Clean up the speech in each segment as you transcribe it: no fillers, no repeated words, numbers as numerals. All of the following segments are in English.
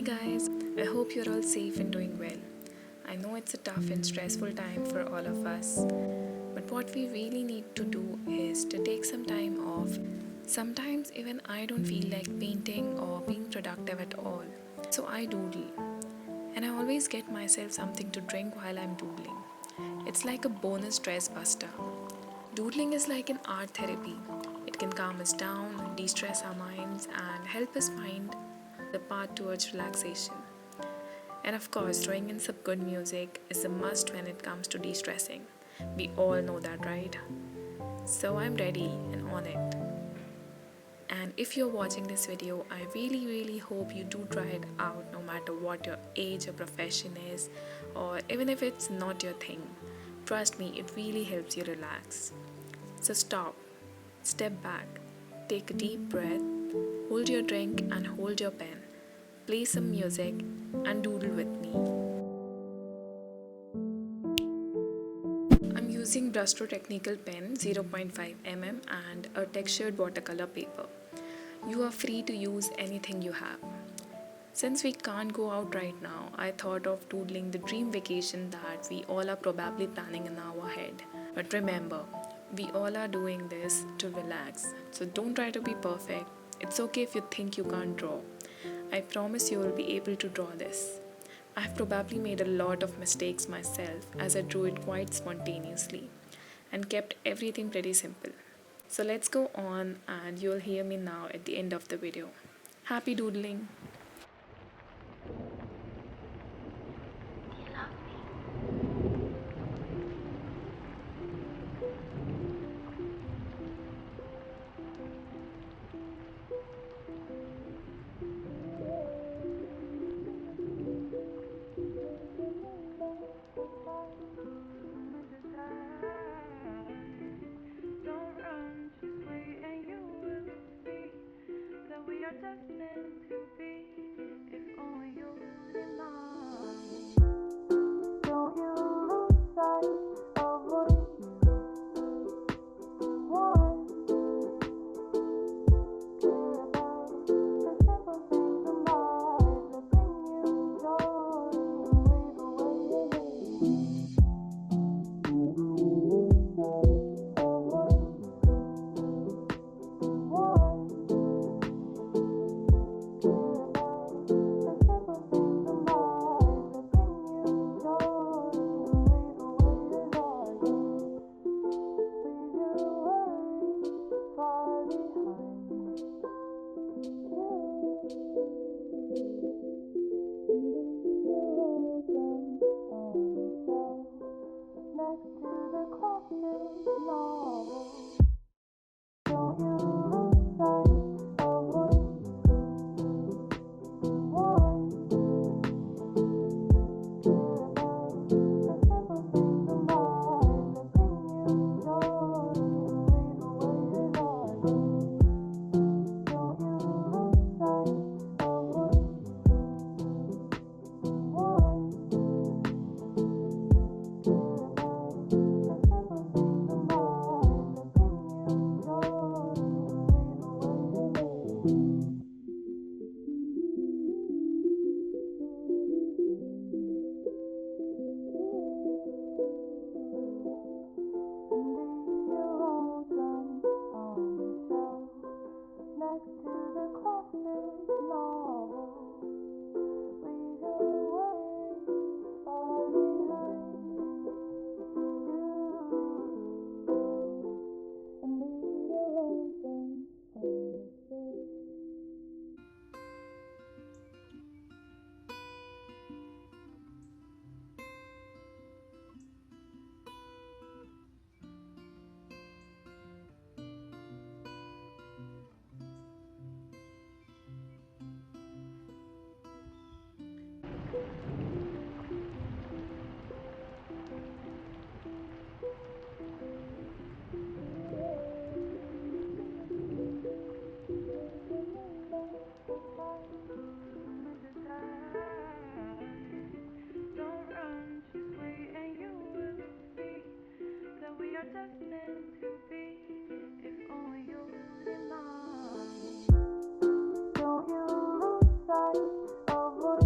Hey guys, I hope you're all safe and doing well. I know it's a tough and stressful time for all of us, but what we really need to do is to take some time off. Sometimes even I don't feel like painting or being productive at all, so I doodle. And I always get myself something to drink while I'm doodling. It's like a bonus stress buster. Doodling is like an art therapy. It can calm us down, de stress our minds, and help us find the path towards relaxation. And of course, throwing in some good music is a must when it comes to de stressing. We all know that, right? So I'm ready and on it. And if you're watching this video, I really hope you do try it out no matter what your age or profession is, or even if it's not your thing. Trust me, it really helps you relax. So stop, step back, take a deep breath, hold your drink and hold your pen, play some music and doodle with me. I'm using Brush Technical Pen 0.5 mm and a textured watercolor paper. You are free to use anything you have. Since we can't go out right now, I thought of doodling the dream vacation that we all are probably planning in our head. But remember, we all are doing this to relax, so don't try to be perfect. It's okay if you think you can't draw. I promise you will be able to draw this. I've probably made a lot of mistakes myself as I drew it quite spontaneously and kept everything pretty simple. So let's go on and you'll hear me now at the end of the video. Happy doodling! Destined to be, if only you did not. Don't you lose sight of what you want. Care about the simple things in life that bring you joy and wave away Don't you lose sight of what you want. Next to the classic novel, don't you lose sight of what you want. Care about the simple things in life that bring you joy and wave away desire. Don't you lose sight of what you want. Next to the classic novel, leave your worries far behind you, and leave your lonesome on the street. Don't run, just wait and you will see that we are destined to be, if only you did not. Don't you lose sight of what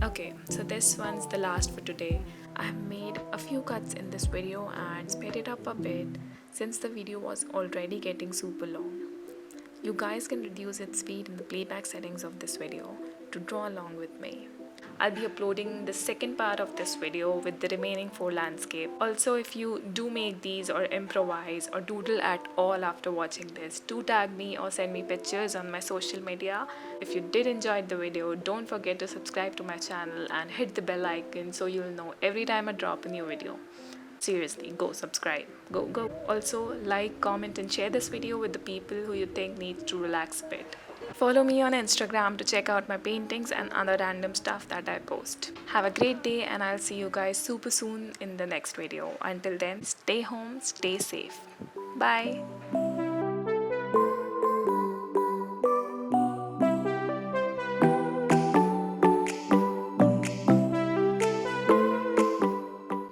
Okay, so this one's the last for today. I have made a few cuts in this video and sped it up a bit since the video was already getting super long. You guys can reduce its speed in the playback settings of this video to draw along with me. I'll be uploading the second part of this video with the remaining 4 landscape. Also, if you do make these or improvise or doodle at all after watching this, do tag me or send me pictures on my social media. If you did enjoy the video, don't forget to subscribe to my channel and hit the bell icon so you'll know every time I drop a new video. Seriously, go subscribe. Go. Also, like, comment and share this video with the people who you think needs to relax a bit. Follow me on Instagram to check out my paintings and other random stuff that I post. Have a great day and I'll see you guys super soon in the next video. Until then, stay home, stay safe. Bye.